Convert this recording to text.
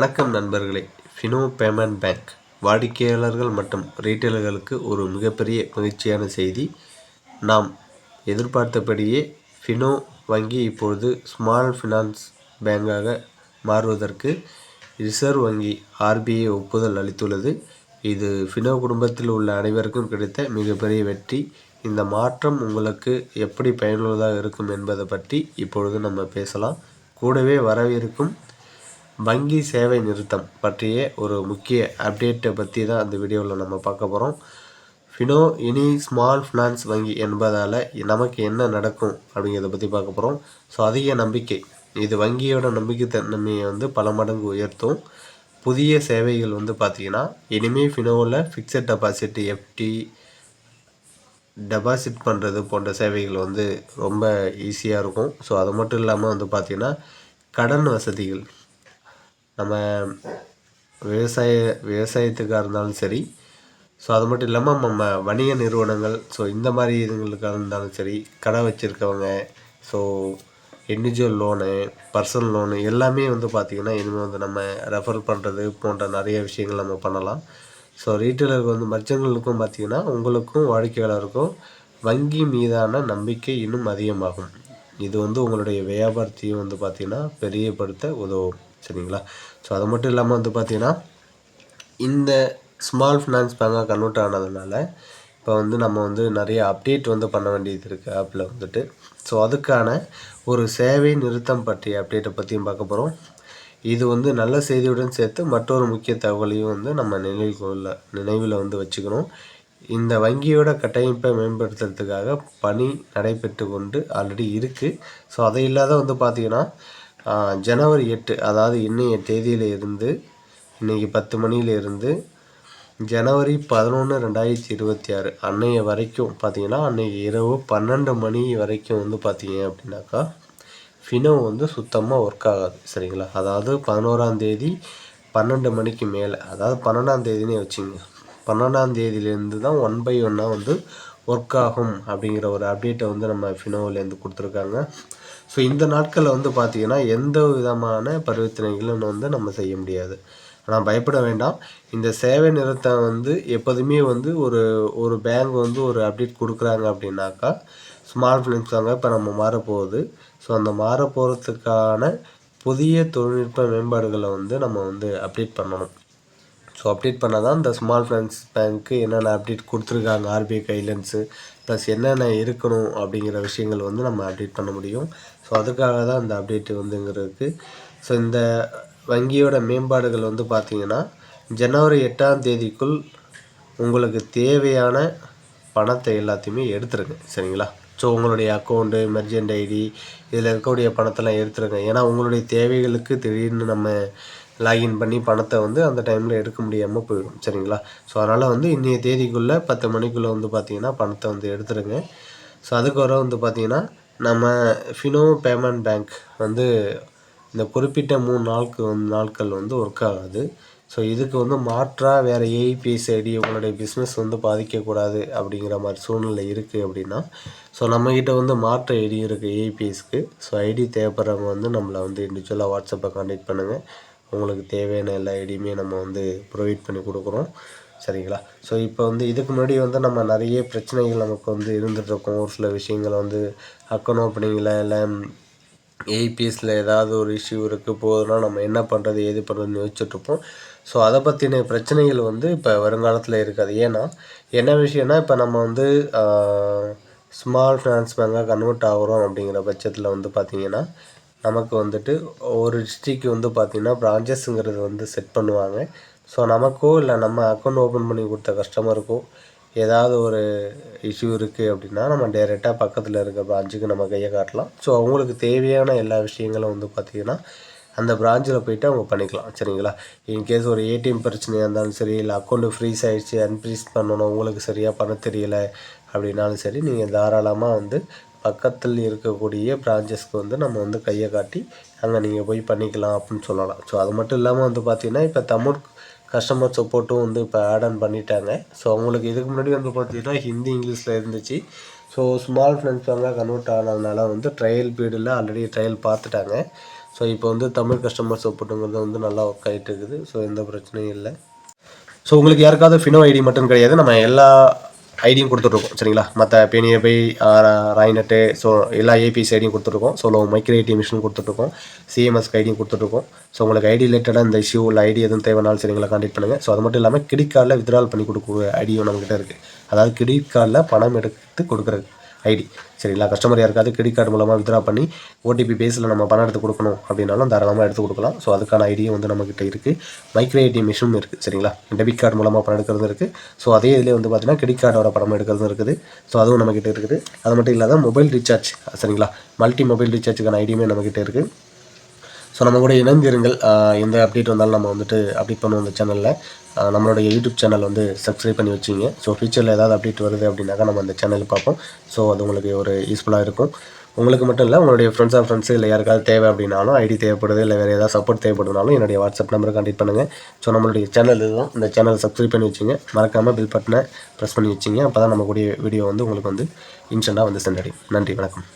வணக்கம் நண்பர்களே. Fino payment bank வாடிக்கையாளர்கள் மற்றும் ரீட்டைலர்களுக்கு ஒரு மிகப்பெரிய மகிழ்ச்சியான செய்தி. நாம் எதிர்பார்த்தபடியே ஃபினோ வங்கி இப்பொழுது ஸ்மால் ஃபினான்ஸ் பேங்காக மாறுவதற்கு ரிசர்வ் வங்கி ஆர்பிஐ ஒப்புதல் அளித்துள்ளது. இது ஃபினோ குடும்பத்தில் உள்ள அனைவருக்கும் கிடைத்த மிகப்பெரிய வெற்றி. இந்த மாற்றம் உங்களுக்கு எப்படி பயனுள்ளதாக இருக்கும் என்பதை பற்றி இப்பொழுது நம்ம பேசலாம். கூடவே வரவிருக்கும் வங்கி சேவை நிறுத்தம் பற்றிய ஒரு முக்கிய அப்டேட்டை பற்றி தான் அந்த வீடியோவில் நம்ம பார்க்க போகிறோம். ஃபினோ இனி ஸ்மால் ஃபினான்ஸ் வங்கி என்பதால் நமக்கு என்ன நடக்கும் அப்படிங்கிறத பற்றி பார்க்க போகிறோம். ஸோ அதிக நம்பிக்கை, இது வங்கியோட நம்பிக்கைத்தன்மையை பல மடங்கு உயர்த்தும். புதிய சேவைகள் பார்த்திங்கன்னா இனிமேல் ஃபினோவில் ஃபிக்ஸட் டெபாசிட், எஃப்டி டெபாசிட் பண்ணுறது போன்ற சேவைகள் ரொம்ப ஈஸியாக இருக்கும். ஸோ அது மட்டும் இல்லாமல் பார்த்திங்கன்னா கடன் வசதிகள், நம்ம விவசாயத்துக்காக இருந்தாலும் சரி, ஸோ அது மட்டும் இல்லாமல் நம்ம வணிக நிறுவனங்கள், ஸோ இந்த மாதிரி இதுங்களுக்காக இருந்தாலும் சரி, கடை வச்சுருக்கவங்க, so individual loan, personal loan எல்லாமே பார்த்திங்கன்னா இனிமேல் நம்ம ரெஃபர் பண்ணுறது போன்ற நிறைய விஷயங்கள் நம்ம பண்ணலாம். ஸோ ரீட்டைலருக்கு மர்ச்சன்களுக்கும் பார்த்திங்கன்னா உங்களுக்கும் வாடிக்கையாளருக்கும் வங்கி மீதான நம்பிக்கை இன்னும் அதிகமாகும். இது உங்களுடைய வியாபாரத்தையும் பார்த்திங்கன்னா பெரியப்படுத்த உதவும். சரிங்களா? ஸோ அது மட்டும் இல்லாமல் பார்த்திங்கன்னா இந்த ஸ்மால் ஃபினான்ஸ் பேங்காக கன்வெர்ட் ஆனதுனால இப்போ நம்ம நிறைய அப்டேட் பண்ண வேண்டியது இருக்குது ஆப்பில் ஸோ அதுக்கான ஒரு சேவை நிறுத்தம் பற்றிய அப்டேட்டை பற்றியும் பார்க்க போகிறோம். இது நல்ல செய்தியுடன் சேர்த்து மற்றொரு முக்கிய தகவலையும் நம்ம நினைவில் வச்சுக்கணும். இந்த வங்கியோட கட்டமைப்பை மேம்படுத்துறதுக்காக பணி நடைபெற்று கொண்டு ஆல்ரெடி இருக்குது. ஸோ அதை இல்லாத பார்த்திங்கன்னா ஜனவரி 8, அதாவது இன்றைய தேதியிலிருந்து, இன்றைக்கி 10 மணியிலிருந்து ஜனவரி 11, 2026 அன்னைய வரைக்கும் பார்த்திங்கன்னா அன்றைக்கி இரவு 12 மணி வரைக்கும் பார்த்திங்க அப்படின்னாக்கா ஃபினோ சுத்தமாக ஒர்க் ஆகாது. சரிங்களா? அதாவது 11ஆம் தேதி 12 மணிக்கு மேலே, அதாவது 12ஆம் தேதினே வச்சுங்க, 12ஆம் தேதியிலேருந்து தான் 1 by 1 ஒர்க் ஆகும் அப்படிங்கிற ஒரு அப்டேட்டை நம்ம ஃபினோவிலேருந்து கொடுத்துருக்காங்க. ஸோ இந்த நாட்களில் பார்த்திங்கன்னா எந்த விதமான பரிவர்த்தனைகளும் நம்ம செய்ய முடியாது. ஆனால் பயப்பட வேண்டாம். இந்த சேவை நிறுத்தம் எப்போதுமே ஒரு பேங்க் ஒரு அப்டேட் கொடுக்குறாங்க அப்படின்னாக்கா ஸ்மால் ஃபினான்ஸ் பேங்காக இப்போ நம்ம மாறப்போகுது. ஸோ அந்த மாறப்போகிறதுக்கான புதிய தொழில்நுட்ப மேம்பாடுகளை நம்ம அப்டேட் பண்ணணும். ஸோ அப்டேட் பண்ணால் தான் இந்த ஸ்மால் ஃபினான்ஸ் பேங்க்கு என்னென்ன அப்டேட் கொடுத்துருக்காங்க, ஆர்பிஐ கைட்லைன்ஸு ப்ளஸ் என்னென்ன இருக்கணும் அப்படிங்கிற விஷயங்கள் நம்ம அப்டேட் பண்ண முடியும். ஸோ அதுக்காக தான் இந்த அப்டேட்டு ஸோ இந்த வங்கியோட மேம்பாடுகள் பார்த்திங்கன்னா ஜனவரி 8ஆம் தேதிக்குள் உங்களுக்கு தேவையான பணத்தை எல்லாத்தையுமே எடுத்துருங்க. சரிங்களா? ஸோ உங்களுடைய அக்கௌண்ட்டு, மெர்ஜெண்ட் ஐடி, இதில் இருக்கக்கூடிய பணத்தெல்லாம் எடுத்துருங்க. ஏன்னா உங்களுடைய தேவைகளுக்கு திடீர்னு நம்ம லாகின் பண்ணி பணத்தை அந்த டைமில் எடுக்க முடியாமல் போயிடும். சரிங்களா? ஸோ அதனால் இன்றைய தேதிக்குள்ளே 10 மணிக்குள்ளே பார்த்திங்கன்னா பணத்தை எடுத்துருங்க. ஸோ அதுக்கு வர பார்த்திங்கன்னா நம்ம ஃபினோ பேமெண்ட் பேங்க் இந்த குறிப்பிட்ட 3 நாட்கள் ஒர்க் ஆகாது. ஸோ இதுக்கு மாற்றாக வேறு ஏஇபிஎஸ் ஐடி உங்களுடைய பிஸ்னஸ் பாதிக்கக்கூடாது அப்படிங்கிற மாதிரி சூழ்நிலை இருக்குது அப்படின்னா, ஸோ நம்மக்கிட்ட மாற்று ஐடி இருக்குது ஏஇபிஎஸ்க்கு. ஸோ ஐடி தேவைப்படுறவங்க நம்மளை இண்டிவிஜுவலாக வாட்ஸ்அப்பை கான்டெக்ட் பண்ணுங்கள். உங்களுக்கு தேவையான எல்லா ஐடியுமே நம்ம ப்ரொவைட் பண்ணி கொடுக்குறோம். சரிங்களா? ஸோ இப்போ இதுக்கு முன்னாடி நம்ம நிறைய பிரச்சனைகள் நமக்கு இருந்துகிட்ருக்கோம். ஒரு சில விஷயங்கள் அக்கௌண்ட் ஓப்பனிங்கில் இல்லை ஏபிஎஸ்சில் ஏதாவது ஒரு இஷ்யூ இருக்குது போதுன்னா நம்ம என்ன பண்ணுறது ஏது பண்ணுறதுன்னு யோசிச்சுட்ருப்போம். ஸோ அதை பற்றின பிரச்சனைகள் இப்போ வருங்காலத்தில் இருக்காது. ஏன்னா என்ன விஷயம்னா இப்போ நம்ம ஸ்மால் ஃபினான்ஸ் பேங்காக கன்வெர்ட் ஆகிறோம் அப்படிங்கிற பட்சத்தில் பார்த்திங்கன்னா நமக்கு ஒரு டிஸ்ட்ரிக்கு பார்த்திங்கன்னா பிரான்ச்சஸுங்கிறது செட் பண்ணுவாங்க. ஸோ நமக்கோ இல்லை நம்ம அக்கௌண்ட் ஓப்பன் பண்ணி கொடுத்த கஸ்டமருக்கோ ஏதாவது ஒரு இஷ்யூ இருக்குது அப்படின்னா நம்ம டைரெக்டாக பக்கத்தில் இருக்க பிரான்ச்சுக்கு நம்ம கையை காட்டலாம். ஸோ அவங்களுக்கு தேவையான எல்லா விஷயங்களும் பார்த்திங்கன்னா அந்த பிரான்ச்சில் போய்ட்டு அவங்க பண்ணிக்கலாம். சரிங்களா? இன்கேஸ் ஒரு ஏடிஎம் பிரச்சனையாக இருந்தாலும் சரி, இல்லை அக்கௌண்ட்டு ஃப்ரீஸ் ஆகிடுச்சு, அன்ஃப்ரீஸ் பண்ணணும், உங்களுக்கு சரியாக பண்ண தெரியலை அப்படின்னாலும் சரி, நீங்கள் தாராளமாக பக்கத்தில் இருக்கக்கூடிய பிரான்ச்சஸ்க்கு நம்ம கையை காட்டி அங்கே நீங்கள் போய் பண்ணிக்கலாம் அப்படின்னு சொல்லலாம். ஸோ அது மட்டும் இல்லாமல் பார்த்திங்கன்னா இப்போ தமிழ் கஸ்டமர் சப்போர்ட்டும் இப்போ ஆட் ஆன் பண்ணிட்டாங்க. ஸோ அவங்களுக்கு இதுக்கு முன்னாடி பார்த்திங்கன்னா ஹிந்தி, இங்கிலீஷில் இருந்துச்சு. ஸோ ஸ்மால் ஃபினான்ஸ் பேங்காக கன்வெர்ட் ஆனதுனால ட்ரையல் பீரியடில் ஆல்ரெடி ட்ரையல் பார்த்துட்டாங்க. ஸோ இப்போ வந்து தமிழ் கஸ்டமர் சப்போர்ட்டுங்கிறது வந்து நல்லா ஒர்க் ஆகிட்டு இருக்குது. ஸோ எந்த பிரச்சனையும் இல்லை. ஸோ உங்களுக்கு யாருக்காவது ஃபினோ ஐடி மட்டும் கிடையாது, நம்ம எல்லா ஐடியும் கொடுத்துட்ருக்கோம் சரிங்களா. மற்ற பேனியபை ராய்நெட்டு ஸோ எல்லா ஏபிஎஸ் ஐடியும் கொடுத்துட்ருக்கோம். ஸோ மைக்ரோ ஏடிஎம் மிஷின் கொடுத்துட்ருக்கோம், சிஎம்எஸ்க்கு ஐடியும் கொடுத்துட்ருக்கோம். ஸோ உங்களுக்கு ஐடி ரிலேட்டடாக இந்த இஷ்யூ இல்லை ஐடி எதுவும் தேவைனாலும் சரிங்களா கான்டெக்ட் பண்ணுங்கள். ஸோ அது மட்டும் இல்லாமல் கிரெடிட் கார்டில் வித்ட்ரால் பண்ணி கொடுக்குற ஐடியும் நம்மகிட்ட இருக்குது. அதாவது கிரெடிட் கார்டில் பணம் எடுத்து கொடுக்குறது ஐடி சரிங்களா. கஸ்டமர் யாருக்காவது கிரெடிட் கார்டு மூலமாக வித்ட்ரா பண்ணி ஓடிபி பேஸில் நம்ம பணம் எடுத்து கொடுக்கணும் அப்படின்னாலும் தாராளமாக எடுத்து கொடுக்கலாம். ஸோ அதுக்கான ஐடியும் வந்து நம்மக்கிட்ட இருக்குது. மைக்ரோ ஏடிஎம் மிஷினும் இருக்குது சரிங்களா. டெபிட் கார்டு மூலமாக பணம் எடுக்கிறது இருக்குது. ஸோ அதே இதிலே வந்து பார்த்திங்கன்னா கிரெடிட் கார்டோட பணம் எடுக்கிறது இருக்குது. ஸோ அதுவும் நம்மக்கிட்ட இருக்குது. அது மட்டும் இல்லாத மொபைல் ரீசார்ஜ் சரிங்களா, மல்டி மொபைல் ரீசார்ஜுக்கான ஐடியுமே நம்மக்கிட்ட இருக்குது. ஸோ நம்ம கூட இணைந்திருங்கள். எந்த அப்டேட் வந்தாலும் நம்ம வந்துட்டு அப்டேட் பண்ணுவோம் இந்த சேனலில். நம்மளுடைய யூடியூப் சேனல் வந்து சப்ஸ்கிரைப் பண்ணி வச்சிங்க. ஸோ ஃபியூச்சரில் ஏதாவது அப்டேட் வருது அப்படின்னாக்கா நம்ம அந்த சேனல் பார்ப்போம். ஸோ அது உங்களுக்கு ஒரு யூஸ்ஃபுல்லாக இருக்கும். உங்களுக்கு மட்டும் இல்லை, உங்களுடைய ஃப்ரெண்ட்ஸு இல்லை யாருக்காவது தேவை அப்படின்னாலும், ஐடி தேவைப்படுது இல்லை வேறு ஏதாவது சப்போர்ட் தேவைப்படுதுனாலும் என்னுடைய வாட்ஸ்அப் நம்பரை கான்டெக்ட் பண்ணுங்கள். ஸோ நம்மளுடைய சேனல் இதுதான். இந்த சேனலை சப்ஸ்கிரைப் பண்ணி வச்சிங்க, மறக்காமல் பில் பட்டனை ப்ரெஸ் பண்ணி வச்சிங்க. அப்போ தான் நம்ம கூடிய வீடியோ வந்து உங்களுக்கு வந்து இன்ஸ்டண்ட்டாக வந்து சென்றடையும். நன்றி, வணக்கம்.